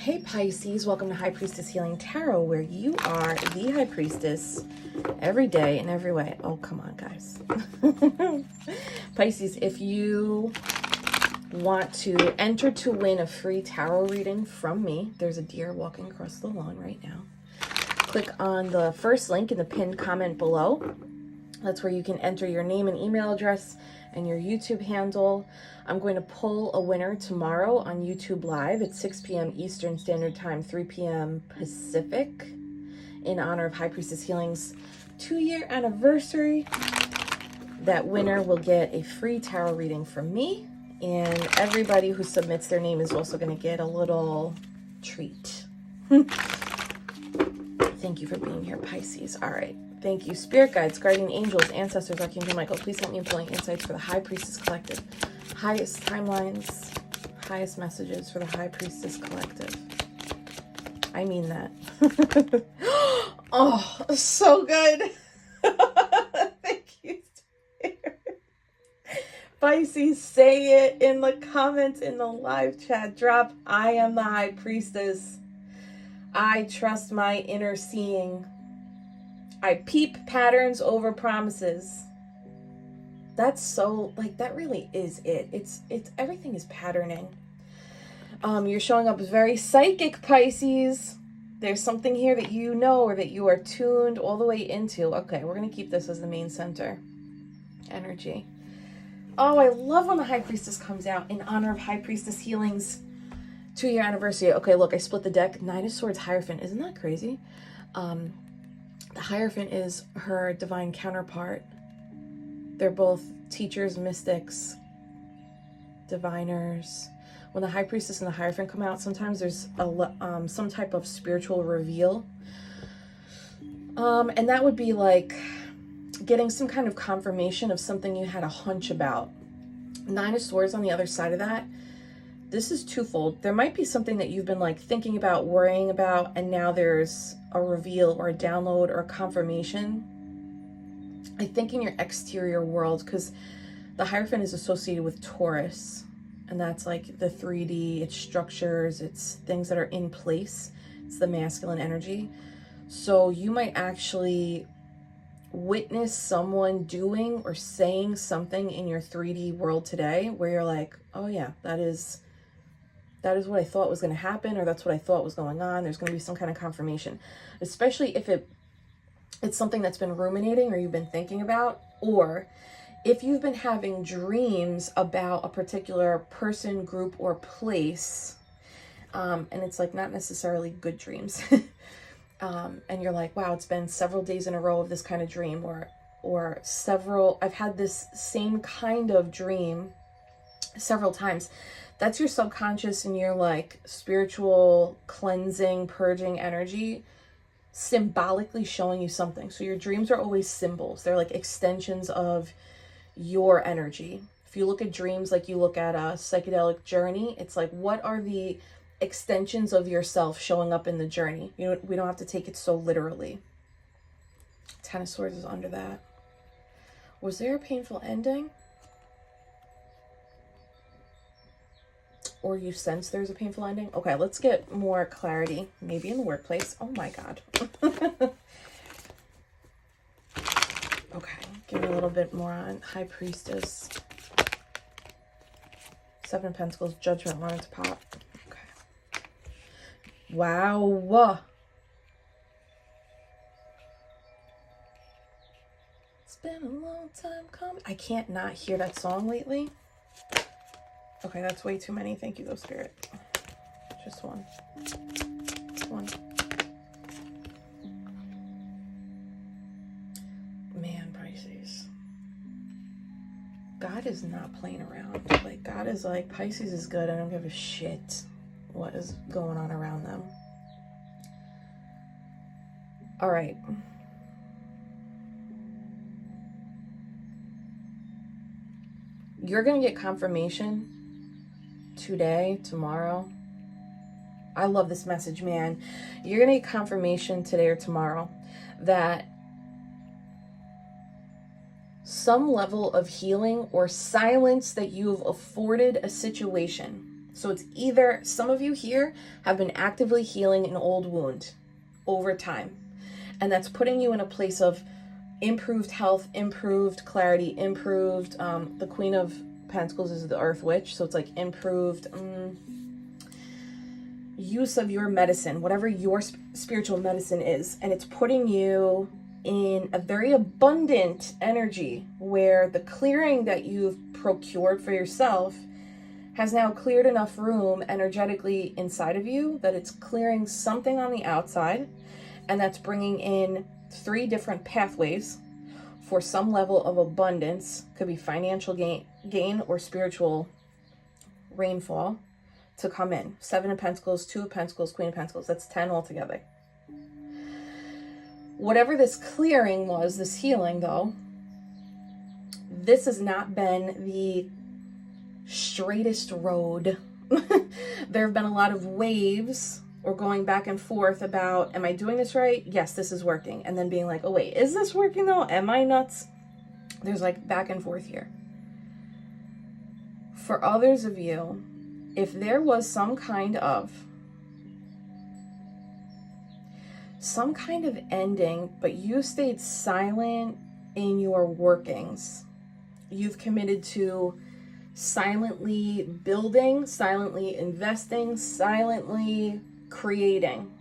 Hey Pisces, welcome to High Priestess Healing Tarot, where you are the High Priestess every day in every way. Oh, come on, guys. Pisces, if you want to enter to win a free tarot reading from me, there's a deer walking across the lawn right now. Click on the first link in the pinned comment below. That's where you can enter your name and email address and your YouTube handle. I'm going to pull a winner tomorrow on YouTube Live at 6 p.m. Eastern Standard Time, 3 p.m. Pacific, in honor of High Priestess Healing's 2-year anniversary. That winner will get a free tarot reading from me, and everybody who submits their name is also going to get a little treat. Thank you for being here, Pisces. All right. Thank you, Spirit Guides, Guardian Angels, Ancestors, Archangel Michael. Please help me in pulling insights for the High Priestess Collective. Highest timelines, highest messages for the High Priestess Collective. I mean that. Oh, so good. Thank you, Spirit. Pisces, say it in the comments in the live chat. Drop, I am the High Priestess. I trust my inner seeing. I peep patterns over promises. That's so, like, that really is it. It's everything is patterning. You're showing up as very psychic, Pisces. There's something here that you know or that you are tuned all the way into. Okay, we're going to keep this as the main center energy. Oh, I love when the High Priestess comes out in honor of High Priestess Healing's 2-year anniversary. Okay, look, I split the deck. Nine of Swords, Hierophant. Isn't that crazy? The Hierophant is her divine counterpart. They're both teachers, mystics, diviners. When the High Priestess and the Hierophant come out, sometimes there's some type of spiritual reveal. And that would be like getting some kind of confirmation of something you had a hunch about. Nine of Swords on the other side of that. This is twofold. There might be something that you've been like thinking about, worrying about, and now there's a reveal or a download or a confirmation. I think in your exterior world, because the Hierophant is associated with Taurus, and that's like the 3D, it's structures, it's things that are in place. It's the masculine energy. So you might actually witness someone doing or saying something in your 3D world today where you're like, oh yeah, that is what I thought was going to happen, or that's what I thought was going on. There's going to be some kind of confirmation, especially if it's something that's been ruminating or you've been thinking about, or if you've been having dreams about a particular person, group, or place, and it's like not necessarily good dreams, and you're like, wow, it's been several days in a row of this kind of dream, or I've had this same kind of dream several times. That's your subconscious and your like spiritual cleansing, purging energy symbolically showing you something. So your dreams are always symbols. They're like extensions of your energy. If you look at dreams like you look at a psychedelic journey, it's like, what are the extensions of yourself showing up in the journey? You know, we don't have to take it so literally. Ten of Swords is under that. Was there a painful ending? Or you sense there's a painful ending? Okay, let's get more clarity. Maybe in the workplace. Oh my God. Okay, give me a little bit more on High Priestess. 7 of Pentacles, Judgment wanted to pop. Okay. Wow. It's been a long time coming. I can't not hear that song lately. Okay, that's way too many. Thank you, though, Spirit. Just one. One. Man, Pisces. God is not playing around. Like, God is like, Pisces is good. I don't give a shit what is going on around them. All right. You're going to get confirmation today, tomorrow. I love this message, man. You're going to get confirmation today or tomorrow that some level of healing or silence that you've afforded a situation So it's either some of you here have been actively healing an old wound over time, and that's putting you in a place of improved health, improved clarity, improved, the Queen of Pentacles is the Earth Witch, so it's like improved use of your medicine, whatever your spiritual medicine is, and it's putting you in a very abundant energy where the clearing that you've procured for yourself has now cleared enough room energetically inside of you that it's clearing something on the outside, and that's bringing in 3 different pathways for some level of abundance. Could be financial gain or spiritual rainfall to come in. 7 of Pentacles, 2 of Pentacles, Queen of Pentacles. That's 10 altogether. Whatever this clearing was, this healing though, this has not been the straightest road. There have been a lot of waves or going back and forth about, am I doing this right? Yes, this is working. And then being like, oh wait, is this working though? Am I nuts? There's like back and forth here. For others of you, if there was some kind of ending, but you stayed silent in your workings, you've committed to silently building, silently investing, silently creating.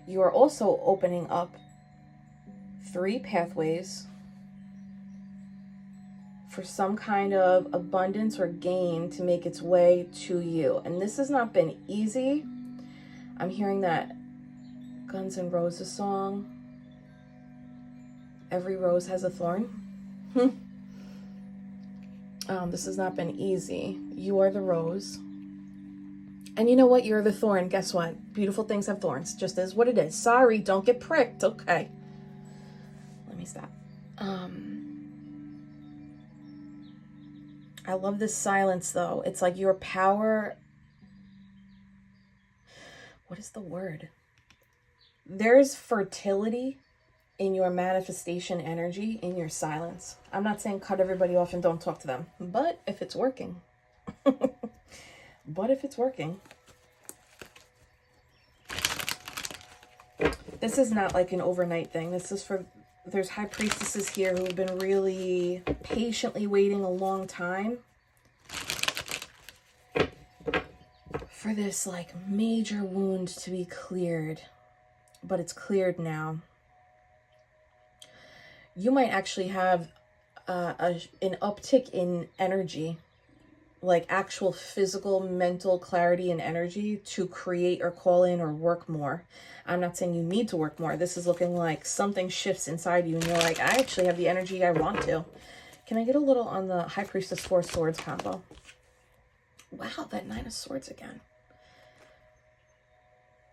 You are also opening up 3 pathways for some kind of abundance or gain to make its way to you. And this has not been easy. I'm hearing that Guns N' Roses song, Every Rose Has a Thorn. This has not been easy. You are the rose. And you know what? You're the thorn. Guess what? Beautiful things have thorns. Just is what it is. Sorry, don't get pricked. Okay. Let me stop. I love this silence though. It's like your power. What is the word? There's fertility in your manifestation energy, in your silence. I'm not saying cut everybody off and don't talk to them, but if it's working, this is not like an overnight thing. This is for, there's high priestesses here who have been really patiently waiting a long time for this like major wound to be cleared, but it's cleared now. You might actually have an uptick in energy, like actual physical, mental clarity and energy to create or call in or work more. I'm not saying you need to work more. This is looking like something shifts inside you and you're like, I actually have the energy I want to. Can I get a little on the High Priestess 4 Swords combo? Wow, that 9 of Swords again.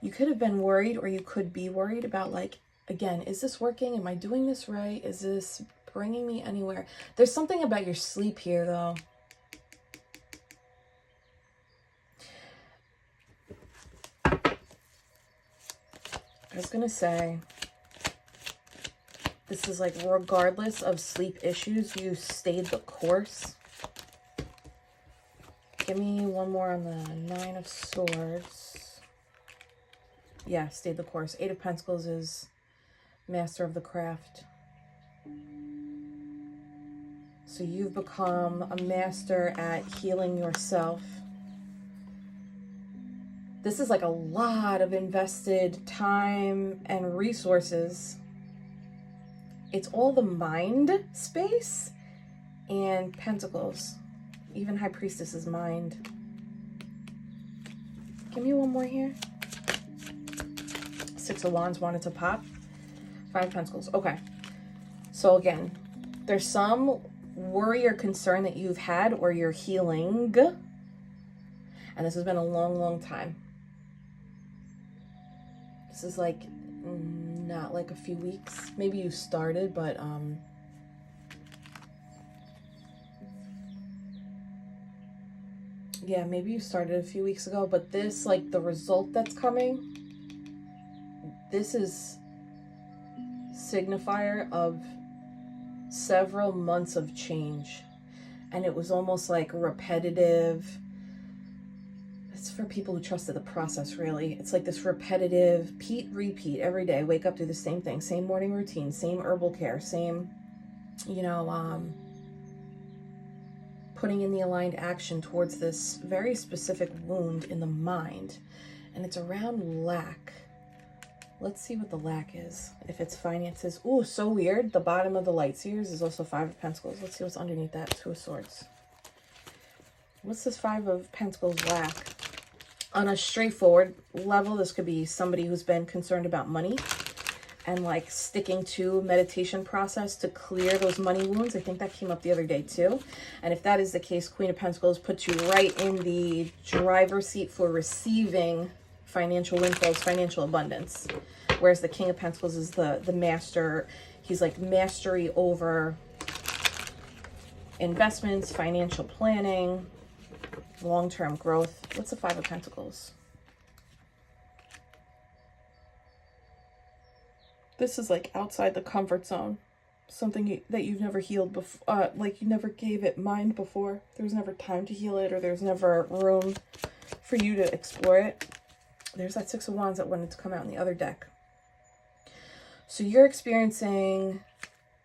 You could have been worried, or you could be worried about like, again, is this working? Am I doing this right? Is this bringing me anywhere? There's something about your sleep here, though. I was going to say, this is like regardless of sleep issues, you stayed the course. Give me one more on the 9 of Swords. Yeah, stayed the course. 8 of Pentacles is master of the craft. So you've become a master at healing yourself. This is like a lot of invested time and resources. It's all the mind space and Pentacles. Even High Priestess is mind. Give me one more here. 6 of Wands wanted to pop. 5 of Pentacles. Okay. So again, there's some worry or concern that you've had or you're healing. And this has been a long, long time. This is like not like a few weeks. Maybe you started, but yeah, maybe you started a few weeks ago, but this, like the result that's coming, this is signifier of several months of change. And it was almost like repetitive, It's for people who trusted the process, really. It's like this repetitive repeat every day. Wake up, do the same thing, same morning routine, same herbal care, same, you know, putting in the aligned action towards this very specific wound in the mind. And it's around lack. Let's see what the lack is. If it's finances. Ooh, so weird. The bottom of the light seers is also Five of Pentacles. Let's see what's underneath that. Two of Swords. What's this Five of Pentacles lack? On a straightforward level, this could be somebody who's been concerned about money and like sticking to meditation process to clear those money wounds. I think that came up the other day too. And if that is the case, Queen of Pentacles puts you right in the driver's seat for receiving financial windfalls, financial abundance. Whereas the King of Pentacles is the master. He's like mastery over investments, financial planning, long-term growth. What's the Five of Pentacles? This is like outside the comfort zone. Something that you've never healed before, like you never gave it mind before. There was never time to heal it, or there's never room for you to explore it. There's that Six of Wands that wanted to come out in the other deck. So you're experiencing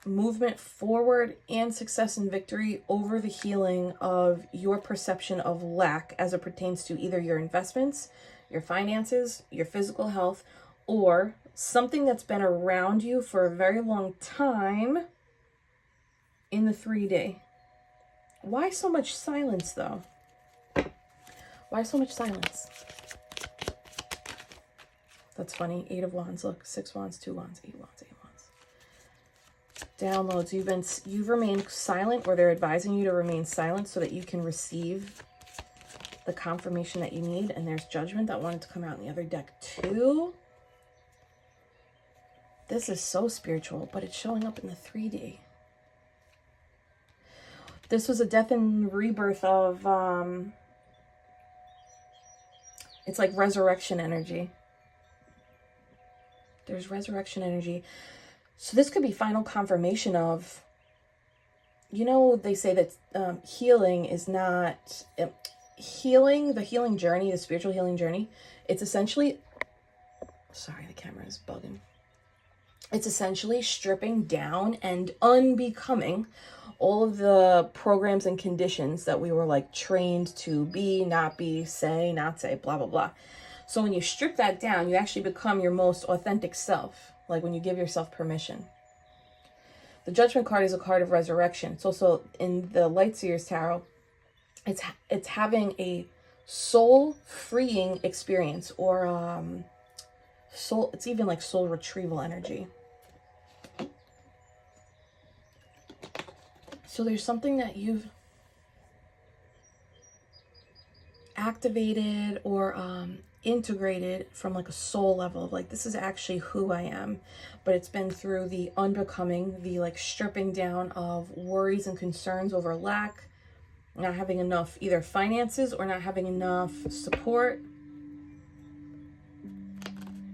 movement forward and success and victory over the healing of your perception of lack as it pertains to either your investments, your finances, your physical health, or something that's been around you for a very long time in the 3D. Why so much silence though? Why so much silence? That's funny. Eight of Wands. Look, Six Wands, Two Wands, Eight Wands, Eight Wands. Downloads. You've remained silent, or they're advising you to remain silent so that you can receive the confirmation that you need. And there's Judgment that wanted to come out in the other deck too. This is so spiritual, but it's showing up in the 3D. This was a death and rebirth of, it's like resurrection energy. There's resurrection energy. So this could be final confirmation of, you know, they say that healing is not, the healing journey, the spiritual healing journey, it's essentially, sorry, the camera is bugging. It's essentially stripping down and unbecoming all of the programs and conditions that we were like trained to be, not be, say, not say, blah, blah, blah. So when you strip that down, you actually become your most authentic self, like when you give yourself permission. The Judgment card is a card of resurrection. It's also in the Light Seers Tarot. It's having a soul freeing experience, or soul. It's even like soul retrieval energy. So there's something that you've activated or integrated from like a soul level of like, this is actually who I am, but it's been through the unbecoming, the like stripping down of worries and concerns over lack, not having enough either finances or not having enough support.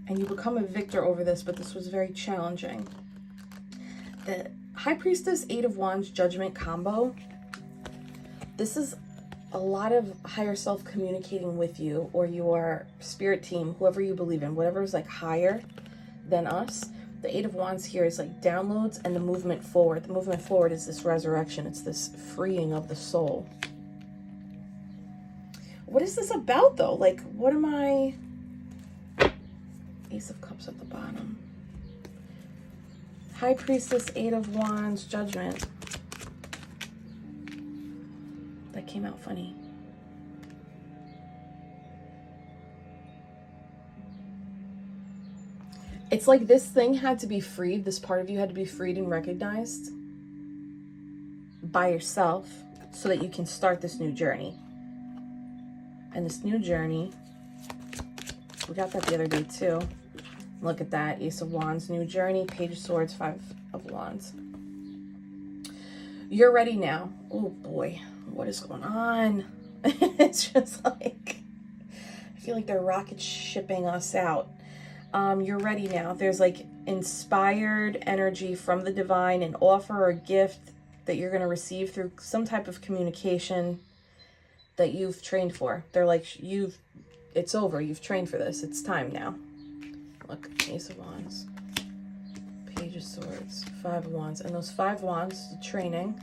And you become a victor over this, but this was very challenging. The High Priestess, Eight of Wands, Judgment combo. This is a lot of higher self communicating with you, or your spirit team, whoever you believe in, whatever is like higher than us. The Eight of Wands here is like downloads and the movement forward. The movement forward is this resurrection. It's this freeing of the soul. What is this about though? Like, what am I... Ace of Cups at the bottom. High Priestess, Eight of Wands, Judgment. That came out funny. It's like this thing had to be freed. This part of you had to be freed and recognized by yourself so that you can start this new journey. And this new journey, we got that the other day too. Look at that. Ace of Wands, new journey, Page of Swords, Five of Wands. You're ready now. Oh boy, what is going on? It's just like, I feel like they're rocket shipping us out. You're ready now. There's like inspired energy from the divine, an offer or gift that you're going to receive through some type of communication that you've trained for. They're like, you've it's over. You've trained for this. It's time now. Look, Ace of Wands, Page of Swords, Five of Wands. And those 5 wands, the training,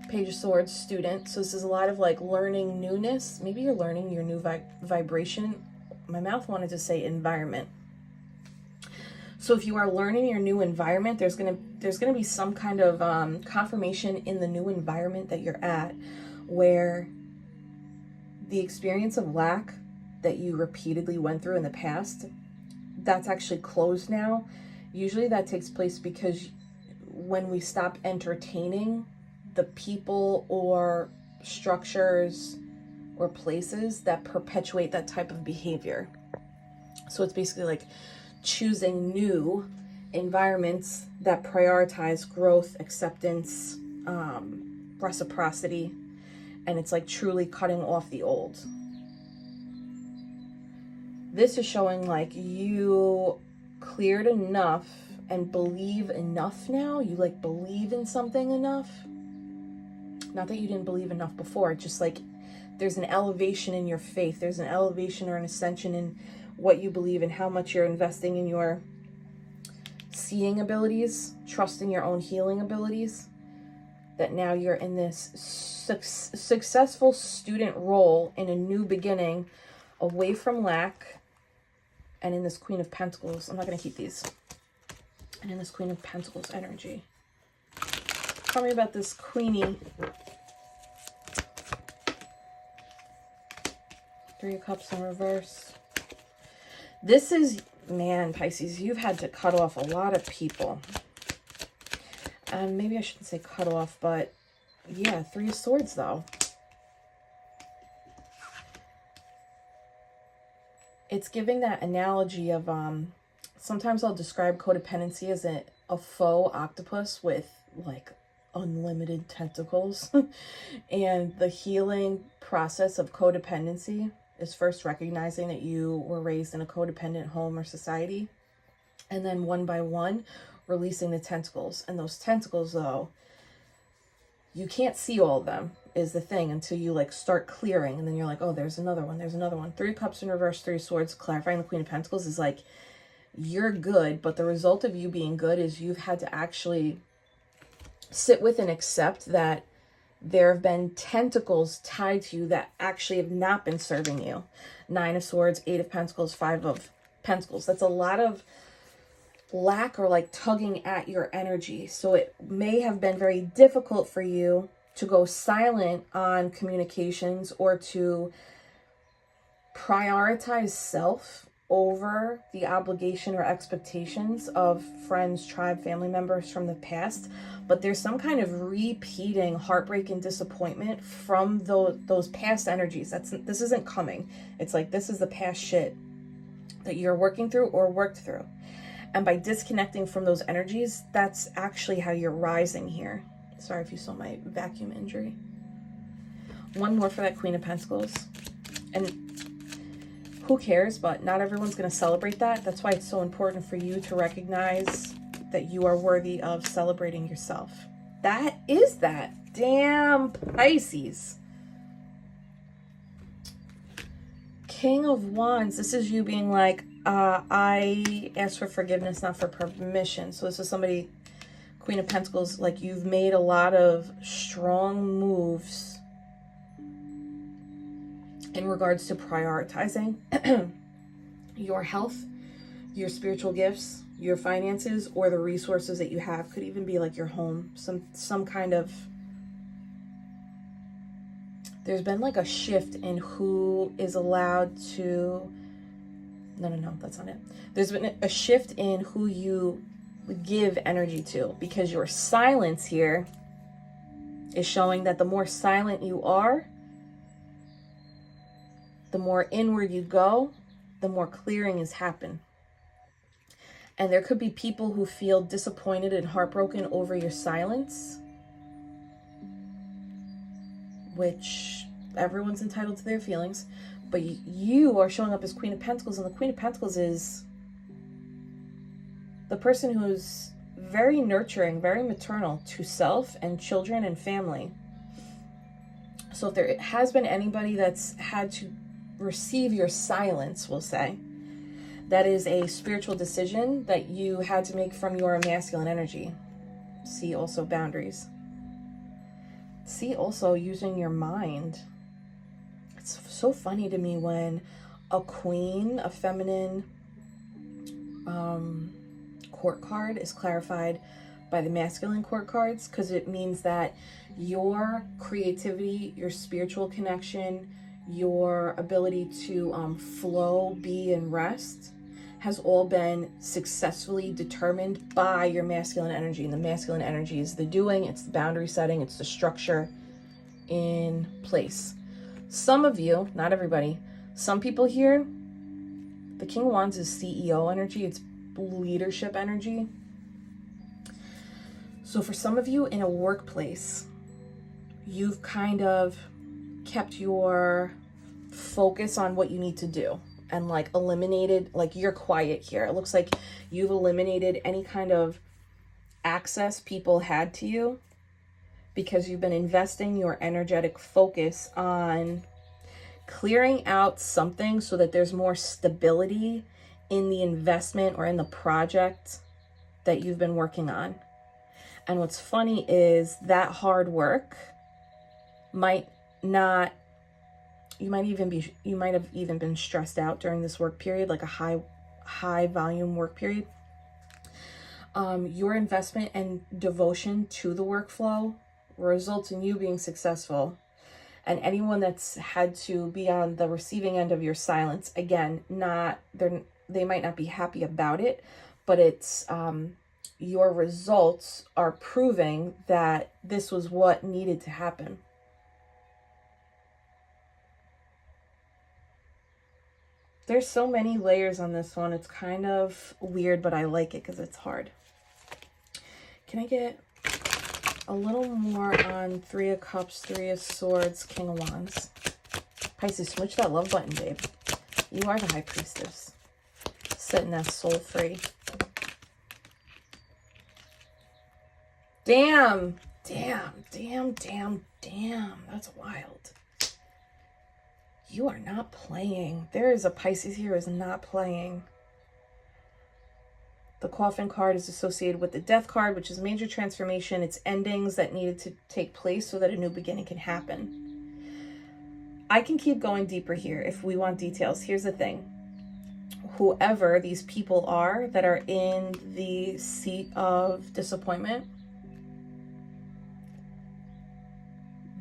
Page of Swords, student. So this is a lot of like learning newness. Maybe you're learning your new vibration. My mouth wanted to say environment. So if you are learning your new environment, there's gonna be some kind of confirmation in the new environment that you're at, where the experience of lack that you repeatedly went through in the past, that's actually closed now. Usually that takes place because when we stop entertaining the people or structures or places that perpetuate that type of behavior. So it's basically like choosing new environments that prioritize growth, acceptance, reciprocity, and it's like truly cutting off the old. This is showing like you cleared enough and believe enough now. You like believe in something enough. Not that you didn't believe enough before, just like there's an elevation in your faith. There's an elevation or an ascension in what you believe and how much you're investing in your seeing abilities, trusting your own healing abilities, that now you're in this successful student role in a new beginning, away from lack, and in this Queen of Pentacles. I'm not going to keep these. And in this Queen of Pentacles energy. Tell me about this Queenie. 3 of Cups in reverse. This is, man, Pisces, you've had to cut off a lot of people. And maybe I shouldn't say cut off, but yeah, 3 of Swords though. It's giving that analogy of, sometimes I'll describe codependency as a faux octopus with like unlimited tentacles. And the healing process of codependency is first recognizing that you were raised in a codependent home or society, and then one by one releasing the tentacles. And those tentacles though, you can't see all of them is the thing until you like start clearing, and then you're like, oh, there's another one, there's another one. 3 of Cups in reverse, 3 of Swords, clarifying the Queen of Pentacles is like, you're good, but the result of you being good is you've had to actually sit with and accept that there have been tentacles tied to you that actually have not been serving you. 9 of Swords, 8 of Pentacles, 5 of Pentacles. That's a lot of lack or like tugging at your energy. So it may have been very difficult for you to go silent on communications or to prioritize self over the obligation or expectations of friends, tribe, family members from the past. But there's some kind of repeating heartbreak and disappointment from those past energies. This isn't coming. It's like, this is the past shit that you're working through or worked through. And by disconnecting from those energies, that's actually how you're rising here. Sorry if you saw my vacuum injury. One more for that Queen of Pentacles. And who cares, but not everyone's going to celebrate that. That's why it's so important for you to recognize that you are worthy of celebrating yourself. That is that. Damn, Pisces. King of Wands. This is you being like, I asked for forgiveness, not for permission. So this is somebody, Queen of Pentacles, like you've made a lot of strong moves in regards to prioritizing your health, your spiritual gifts, your finances, or the resources that you have. Could even be like your home, some kind of, there's been like a shift in who is allowed to, no, that's not it. There's been a shift in who you give energy to, because your silence here is showing that the more silent you are, the more inward you go, the more clearing has happened. And there could be people who feel disappointed and heartbroken over your silence, which everyone's entitled to their feelings, but you are showing up as Queen of Pentacles, and the Queen of Pentacles is the person who's very nurturing, very maternal to self and children and family. So if there has been anybody that's had to receive your silence, we'll say. That is a spiritual decision that you had to make from your masculine energy. See also boundaries. See also using your mind. It's so funny to me when a queen, a feminine court card is clarified by the masculine court cards, because it means that your creativity, your spiritual connection, your ability to flow, be, and rest has all been successfully determined by your masculine energy. And the masculine energy is the doing, it's the boundary setting, it's the structure in place. Some of you, not everybody, some people here, the King of Wands is CEO energy, it's leadership energy. So for some of you in a workplace, you've kind of kept your focus on what you need to do and like eliminated, like you're quiet here. It looks like you've eliminated any kind of access people had to you because you've been investing your energetic focus on clearing out something so that there's more stability in the investment or in the project that you've been working on. And what's funny is that hard work might not, you might have even been stressed out during this work period, like a high volume work period. Your investment and devotion to the workflow results in you being successful. And anyone that's had to be on the receiving end of your silence, again, they might not be happy about it, but it's your results are proving that this was what needed to happen. There's so many layers on this one. It's kind of weird, but I like it because it's hard. Can I get a little more on Three of Cups, Three of Swords, King of Wands? Pisces, smooch that love button, babe. You are the High Priestess. Setting that soul free. Damn. That's wild. You are not playing. There is a Pisces here who is not playing. The Coffin card is associated with the Death card, which is major transformation. It's endings that needed to take place so that a new beginning can happen. I can keep going deeper here if we want details. Here's the thing. Whoever these people are that are in the seat of disappointment,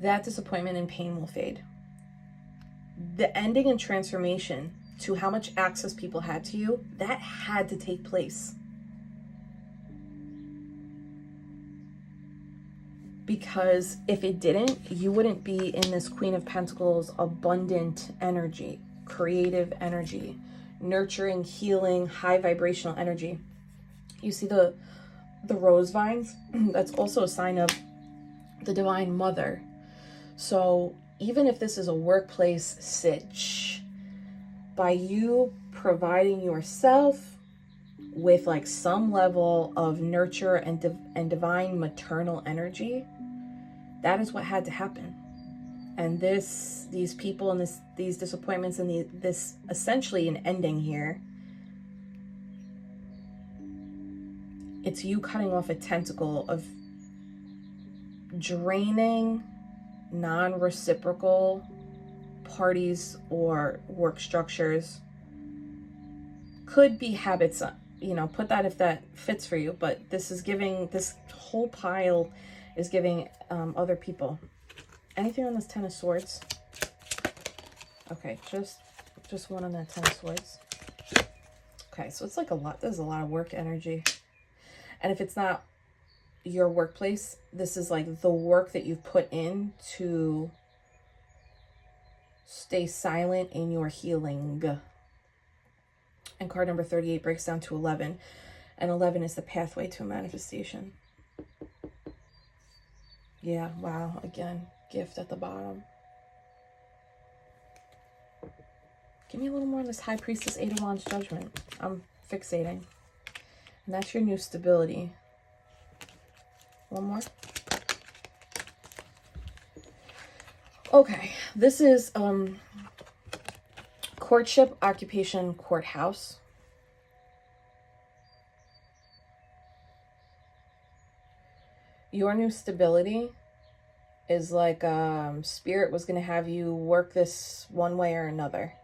that disappointment and pain will fade. The ending and transformation to how much access people had to you, that had to take place. Because if it didn't, you wouldn't be in this Queen of Pentacles abundant energy, creative energy, nurturing, healing, high vibrational energy. You see the rose vines? That's also a sign of the Divine Mother. So even if this is a workplace sitch, by you providing yourself with like some level of nurture and divine maternal energy, that is what had to happen. And these people and these disappointments and this essentially an ending here, it's you cutting off a tentacle of draining non-reciprocal parties or work structures. Could be habits, put that if that fits for you, but this whole pile is giving other people. Anything on this Ten of Swords? Okay, just one on that Ten of Swords. Okay, so it's like there's a lot of work energy. And if it's not your workplace, this is like the work that you've put in to stay silent in your healing. And card number 38 breaks down to 11. And 11 is the pathway to a manifestation. Yeah, wow. Again, gift at the bottom. Give me a little more on this High Priestess, Eight of Wands, Judgment. I'm fixating. And that's your new stability. One more. Okay, this is Courtship, occupation, courthouse. Your new stability is like spirit was going to have you work this one way or another.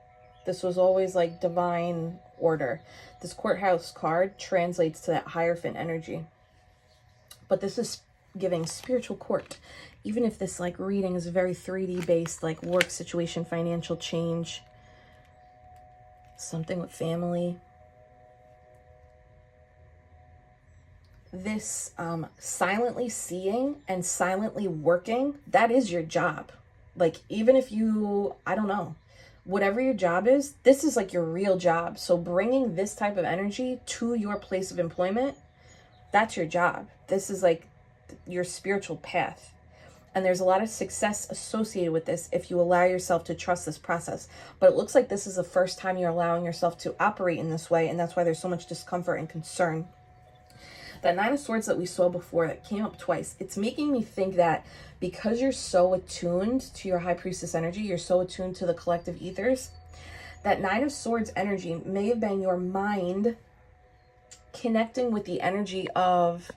This was always like divine order. This courthouse card translates to that Hierophant energy. But this is giving spiritual court. Even if this like reading is very 3D based, like work situation, financial change, something with family. This silently seeing and silently working, that is your job. Like, even if you, I don't know, whatever your job is, this is like your real job. So bringing this type of energy to your place of employment, that's your job. This is like your spiritual path. And there's a lot of success associated with this if you allow yourself to trust this process. But it looks like this is the first time you're allowing yourself to operate in this way. And that's why there's so much discomfort and concern. That Nine of Swords that we saw before that came up twice, it's making me think that because you're so attuned to your High Priestess energy, you're so attuned to the collective ethers, that Nine of Swords energy may have been your mind connecting with the energy of,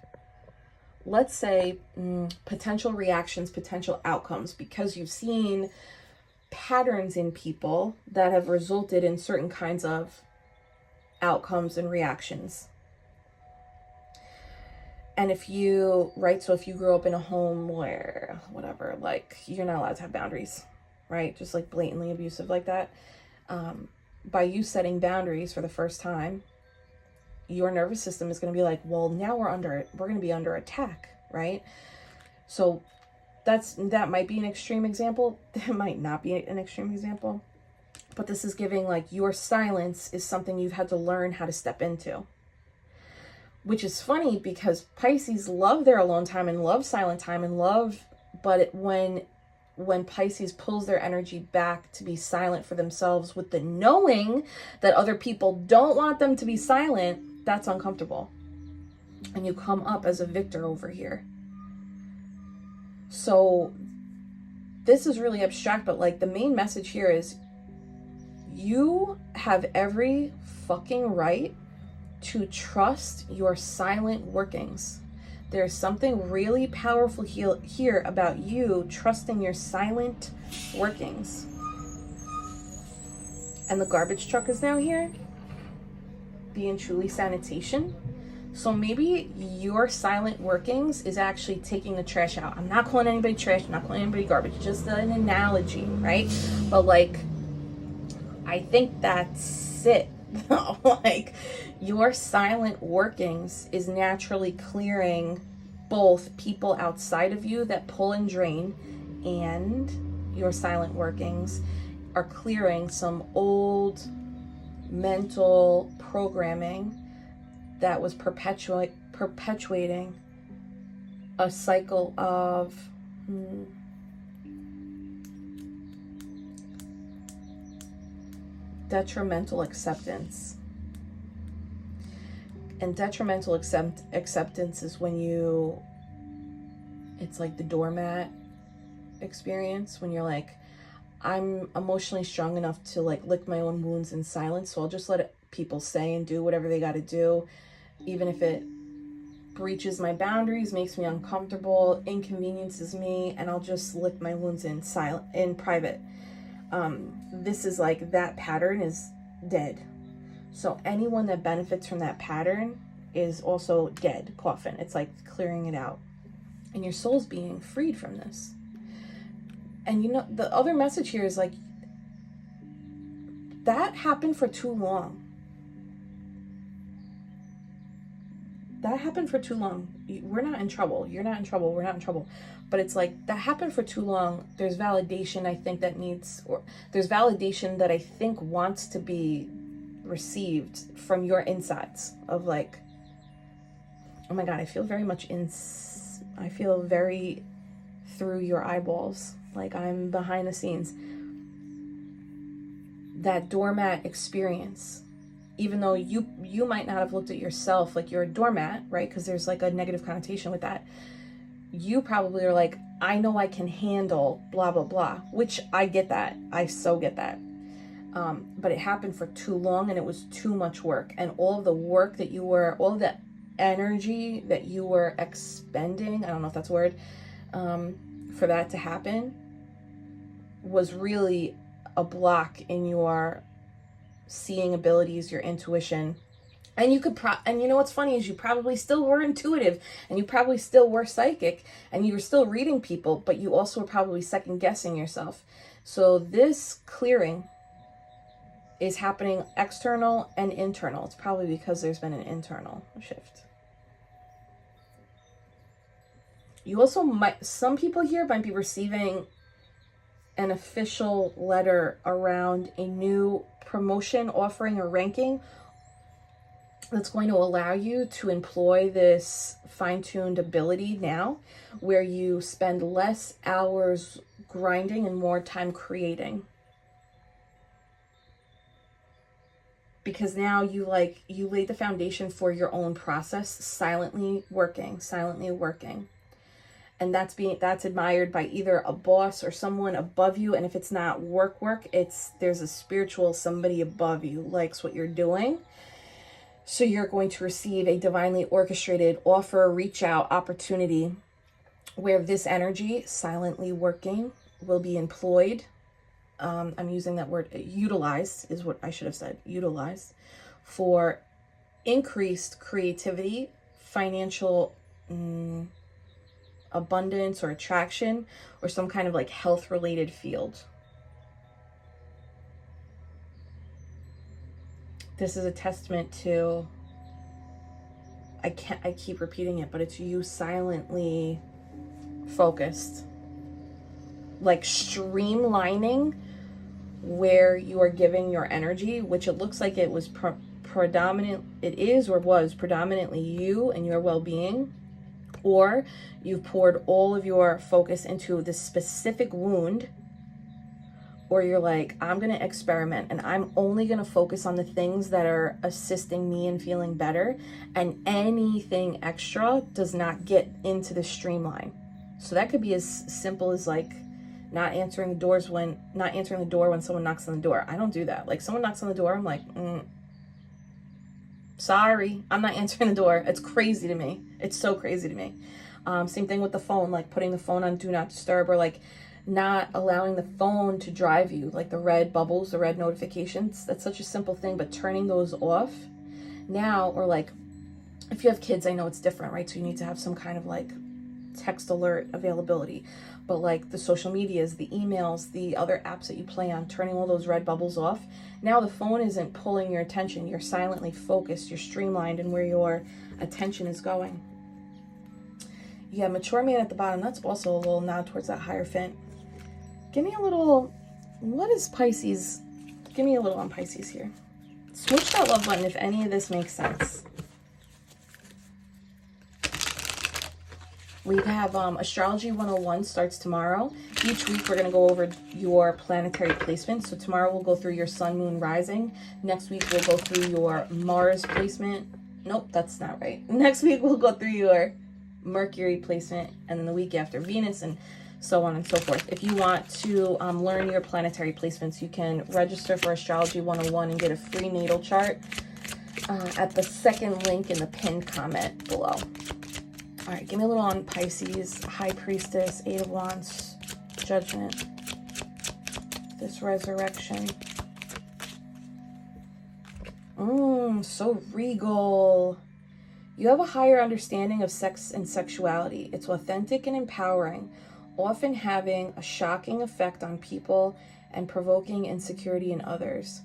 let's say, potential reactions, potential outcomes, because you've seen patterns in people that have resulted in certain kinds of outcomes and reactions. And if you, right, so if you grew up in a home where, whatever, like, you're not allowed to have boundaries, right? Just like blatantly abusive like that. By you setting boundaries for the first time, your nervous system is going to be like, well, now we're going to be under attack, right? So that might be an extreme example. That might not be an extreme example. But this is giving like your silence is something you've had to learn how to step into. Which is funny because Pisces love their alone time and love silent time and love, but when Pisces pulls their energy back to be silent for themselves with the knowing that other people don't want them to be silent, that's uncomfortable. And you come up as a victor over here. So this is really abstract, but like the main message here is you have every fucking right to trust your silent workings. There's something really powerful here about you trusting your silent workings. And the garbage truck is now here, being truly sanitation. So maybe your silent workings is actually taking the trash out. I'm not calling anybody trash, I'm not calling anybody garbage, just an analogy, right? But like, I think that's it. Like, your silent workings is naturally clearing both people outside of you that pull and drain, and your silent workings are clearing some old mental programming that was perpetuating a cycle of detrimental acceptance. And detrimental acceptance is when it's like the doormat experience, when you're like, I'm emotionally strong enough to like lick my own wounds in silence, so I'll just let people say and do whatever they got to do, even if it breaches my boundaries, makes me uncomfortable, inconveniences me, and I'll just lick my wounds in private. This is like, that pattern is dead. So anyone that benefits from that pattern is also dead, coffin. It's like clearing it out. And your soul's being freed from this. And you know, the other message here is like, that happened for too long. That happened for too long. We're not in trouble. You're not in trouble. We're not in trouble. But it's like, that happened for too long. There's validation I think there's validation that I think wants to be received from your insides of like, oh my God, I feel very much I feel very through your eyeballs. Like I'm behind the scenes. That doormat experience, even though you might not have looked at yourself like you're a doormat, right? Because there's like a negative connotation with that. You probably are like, I know I can handle blah, blah, blah, which I get that. I so get that. but it happened for too long and it was too much work. And all of the work that you were, all of the energy that you were expending, I don't know if that's a word, for that to happen was really a block in your seeing abilities, your intuition. And you could and you know what's funny is you probably still were intuitive, and you probably still were psychic, and you were still reading people, but you also were probably second guessing yourself. So this clearing is happening external and internal. It's probably because there's been an internal shift. You also might, some people here might be receiving an official letter around a new promotion, offering, or ranking that's going to allow you to employ this fine-tuned ability now, where you spend less hours grinding and more time creating. Because now you laid the foundation for your own process, silently working. And that's admired by either a boss or someone above you. And if it's not work, there's a spiritual somebody above you likes what you're doing. So you're going to receive a divinely orchestrated offer, reach out, opportunity where this energy, silently working, will be employed. I'm using that word, utilized is what I should have said, utilized, for increased creativity, financial abundance or attraction, or some kind of like health related field. This is a testament to, I keep repeating it, but it's you silently focused, like streamlining where you are giving your energy, which it looks like it was was predominantly you and your well-being, or you've poured all of your focus into this specific wound, or you're like, I'm going to experiment and I'm only going to focus on the things that are assisting me in feeling better, and anything extra does not get into the streamline. So that could be as simple as like not answering the door when someone knocks on the door. I don't do that. Like, someone knocks on the door, I'm like, sorry, I'm not answering the door. It's crazy to me. It's so crazy to me. Same thing with the phone, like putting the phone on do not disturb, or like not allowing the phone to drive you, like the red bubbles, the red notifications. That's such a simple thing, but turning those off now, or like if you have kids, I know it's different, right? So you need to have some kind of like text alert availability, but like the social medias, the emails, the other apps that you play on, turning all those red bubbles off. Now the phone isn't pulling your attention. You're silently focused, you're streamlined in where your attention is going. Yeah, mature man at the bottom, that's also a little nod towards that Hierophant. Give me a little, what is Pisces? Give me a little on Pisces here. Switch that love button if any of this makes sense. We have Astrology 101 starts tomorrow. Each week we're going to go over your planetary placement. So tomorrow we'll go through your sun, moon, rising. Next week we'll go through your Mars placement. Nope, that's not right. Next week we'll go through your Mercury placement, and then the week after Venus, and so on and so forth. If you want to learn your planetary placements, you can register for Astrology 101 and get a free natal chart at the second link in the pinned comment below. All right, give me a little on Pisces, High Priestess, Eight of Wands, Judgment, this resurrection. So regal. You have a higher understanding of sex and sexuality. It's authentic and empowering, often having a shocking effect on people and provoking insecurity in others.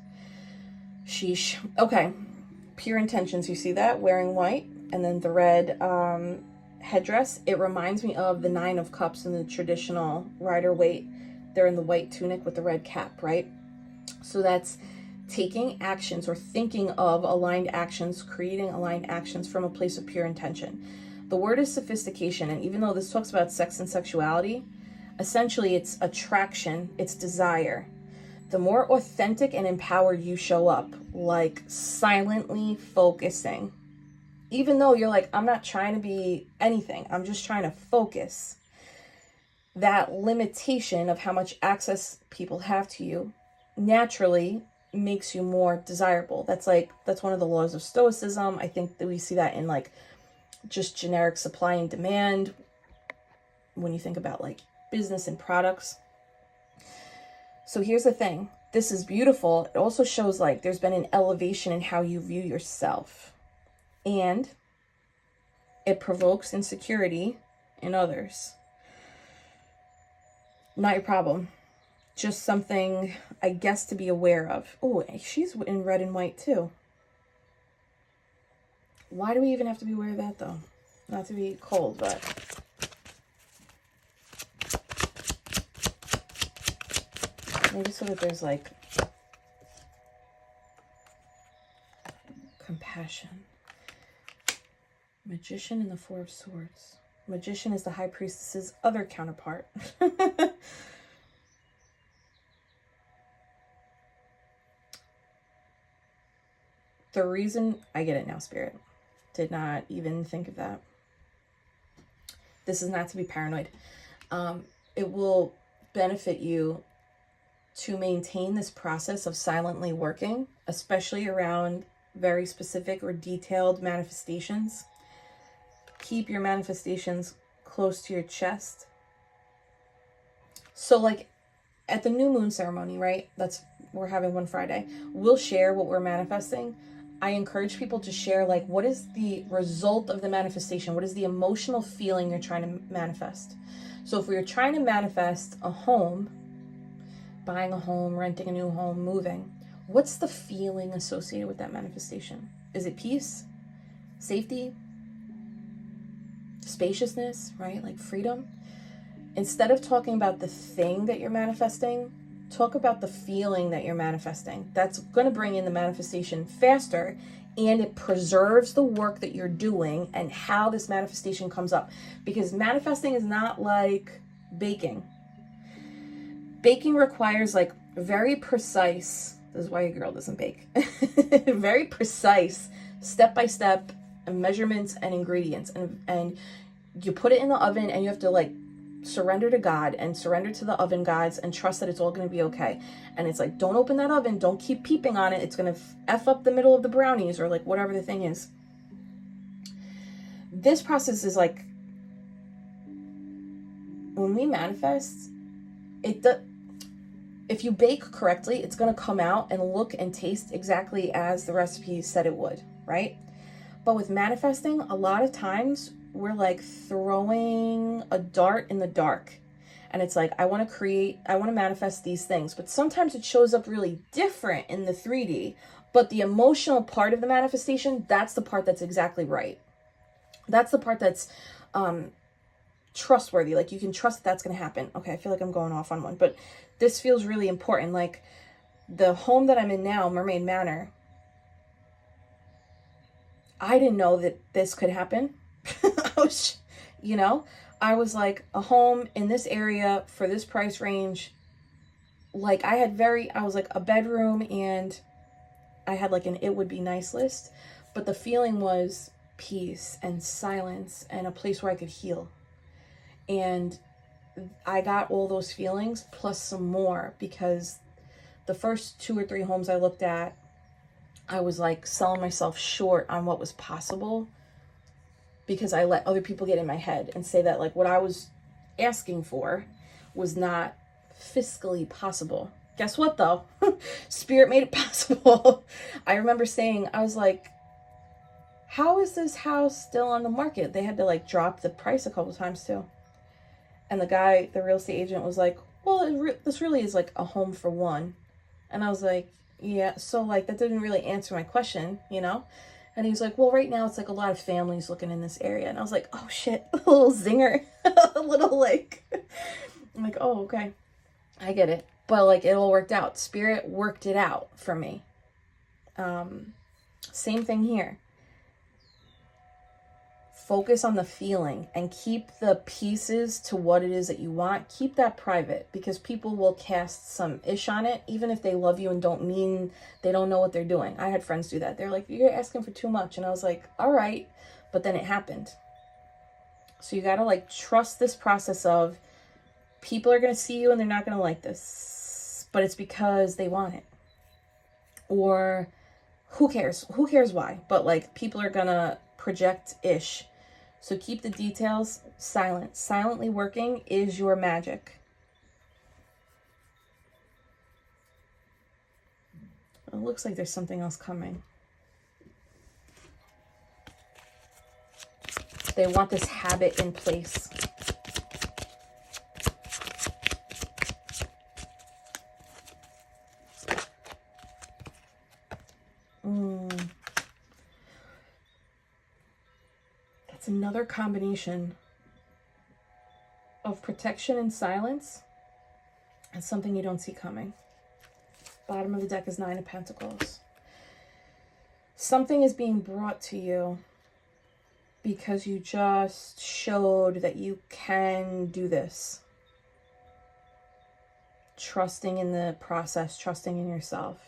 Sheesh. Okay, pure intentions. You see that? Wearing white, and then the red headdress. It reminds me of the Nine of Cups in the traditional Rider-Waite. They're in the white tunic with the red cap, right? So that's taking actions or thinking of aligned actions, creating aligned actions from a place of pure intention. The word is sophistication, and even though this talks about sex and sexuality, essentially it's attraction, it's desire. The more authentic and empowered you show up, like silently focusing, even though you're like, I'm not trying to be anything, I'm just trying to focus, that limitation of how much access people have to you naturally makes you more desirable. That's one of the laws of Stoicism. I think that we see that in like just generic supply and demand when you think about like business and products. So here's the thing. This is beautiful. It also shows like there's been an elevation in how you view yourself. And it provokes insecurity in others. Not your problem. Just something, I guess, to be aware of. Oh, she's in red and white too. Why do we even have to be aware of that though? Not to be cold, but... maybe so that there's like compassion. Magician and the Four of Swords. Magician is the High Priestess's other counterpart. The reason, I get it now, Spirit. Did not even think of that. This is not to be paranoid. It will benefit you to maintain this process of silently working, especially around very specific or detailed manifestations. Keep your manifestations close to your chest. So like at the new moon ceremony, right? We're having one Friday. We'll share what we're manifesting. I encourage people to share like, what is the result of the manifestation? What is the emotional feeling you're trying to manifest? So if we are trying to manifest a home, buying a home, renting a new home, moving, what's the feeling associated with that manifestation? Is it peace, safety, spaciousness, right? Like freedom. Instead of talking about the thing that you're manifesting, talk about the feeling that you're manifesting. That's going to bring in the manifestation faster, and it preserves the work that you're doing and how this manifestation comes up. Because manifesting is not like baking. Baking requires like very precise, this is why your girl doesn't bake, very precise step-by-step measurements and ingredients. And you put it in the oven and you have to like surrender to God and surrender to the oven gods and trust that it's all going to be okay. And it's like, don't open that oven. Don't keep peeping on it. It's going to F up the middle of the brownies or like whatever the thing is. This process is like, when we manifest, if you bake correctly, it's going to come out and look and taste exactly as the recipe said it would, right? But with manifesting, a lot of times we're like throwing a dart in the dark. And it's like, I want to manifest these things. But sometimes it shows up really different in the 3D. But the emotional part of the manifestation, that's the part that's exactly right. That's the part that's trustworthy. Like you can trust that's going to happen. Okay, I feel like I'm going off on one. But this feels really important. Like the home that I'm in now, Mermaid Manor, I didn't know that this could happen. I was like, a home in this area for this price range. Like I was like a bedroom, and I had like an it would be nice list, but the feeling was peace and silence and a place where I could heal. And I got all those feelings plus some more, because the first 2 or 3 homes I looked at, I was like selling myself short on what was possible, because I let other people get in my head and say that like what I was asking for was not fiscally possible. Guess what though? Spirit made it possible. I remember saying, I was like, how is this house still on the market? They had to like drop the price a couple times too. And the real estate agent was like, well, this really is like a home for one. And I was like, yeah, so like that didn't really answer my question, And he was like, well, right now it's like a lot of families looking in this area. And I was like, oh shit, a little zinger, a little like, I'm like, oh, okay, I get it. But like it all worked out. Spirit worked it out for me. Same thing here. Focus on the feeling and keep the pieces to what it is that you want. Keep that private, because people will cast some ish on it, even if they love you and they don't know what they're doing. I had friends do that. They're like, you're asking for too much. And I was like, all right. But then it happened. So you got to like trust this process of people are going to see you and they're not going to like this, but it's because they want it. or who cares? Who cares why? But like people are gonna project-ish. So keep the details silent. Silently working is your magic. It looks like there's something else coming. They want this habit in place. That's another combination of protection and silence and something you don't see coming. Bottom of the deck is Nine of Pentacles. Something is being brought to you because you just showed that you can do this. Trusting in the process, trusting in yourself.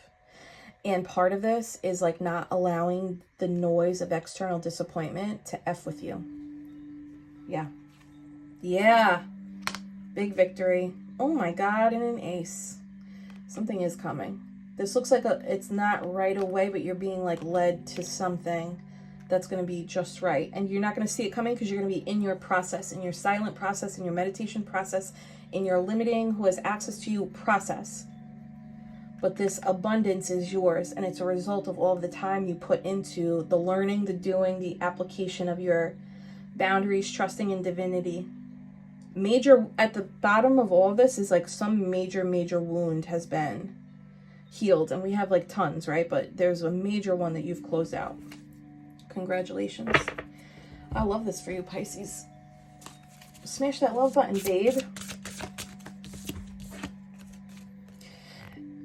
And part of this is like not allowing the noise of external disappointment to F with you. Yeah. Yeah. Big victory. Oh my God, and an ace. Something is coming. This looks like it's not right away, but you're being like led to something that's going to be just right. And you're not going to see it coming because you're going to be in your process, in your silent process, in your meditation process, in your limiting who has access to you process. But this abundance is yours, and it's a result of all of the time you put into the learning, the doing, the application of your boundaries, trusting in divinity. Major, at the bottom of all of this is like some major wound has been healed, and we have like tons, right? But there's a major one that you've closed out. Congratulations. I love this for you, Pisces. Smash that love button, babe.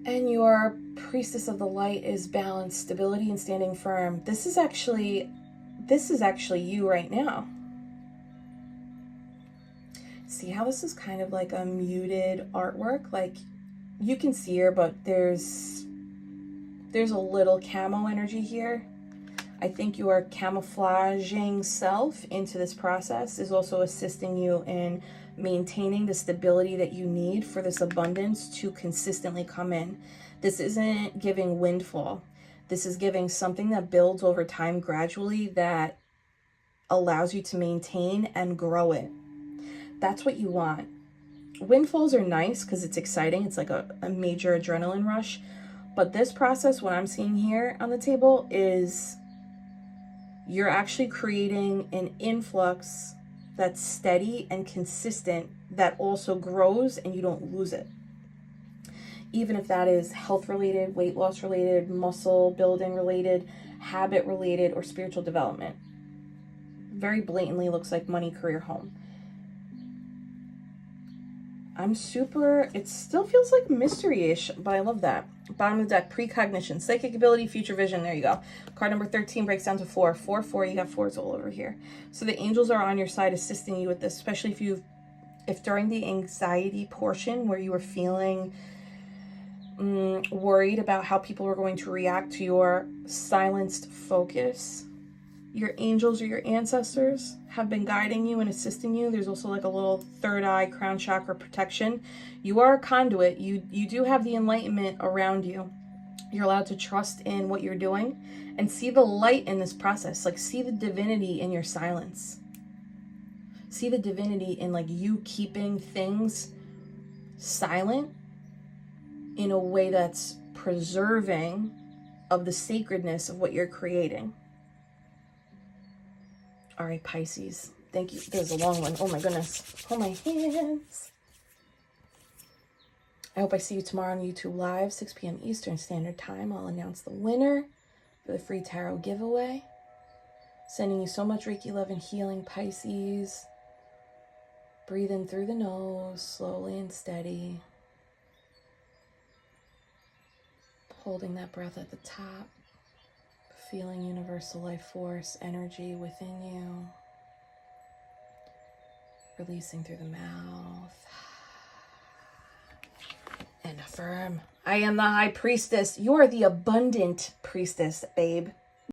And your Priestess of the Light is balance, stability, and standing firm. This is actually you right now. See how this is kind of like a muted artwork? Like you can see her, but there's a little camo energy here. I think your camouflaging self into this process is also assisting you in maintaining the stability that you need for this abundance to consistently come in. This isn't giving windfall. This is giving something that builds over time gradually that allows you to maintain and grow it. That's what you want. Windfalls are nice because it's exciting. It's like a major adrenaline rush. But this process, what I'm seeing here on the table, is you're actually creating an influx that's steady and consistent that also grows and you don't lose it. Even if that is health related, weight loss related, muscle building related, habit related, or spiritual development. Very blatantly looks like money, career, home. It still feels like mystery-ish, but I love that. Bottom of the deck, precognition, psychic ability, future vision. There you go. Card number 13 breaks down to 4. 4, 4, you got 4s all over here. So the angels are on your side assisting you with this, especially if during the anxiety portion where you were feeling worried about how people were going to react to your silenced focus. Your angels or your ancestors have been guiding you and assisting you. There's also like a little third eye, crown chakra protection. You are a conduit. You do have the enlightenment around you. You're allowed to trust in what you're doing and see the light in this process. Like see the divinity in your silence. See the divinity in like you keeping things silent in a way that's preserving of the sacredness of what you're creating. All right, Pisces. Thank you. There's a long one. Oh my goodness. Hold my hands. I hope I see you tomorrow on YouTube Live, 6 p.m. Eastern Standard Time. I'll announce the winner for the free tarot giveaway. Sending you so much Reiki love and healing, Pisces. Breathe in through the nose, slowly and steady. Holding that breath at the top. Feeling universal life force energy within you. Releasing through the mouth. And affirm. I am the High Priestess. You are the abundant priestess, babe.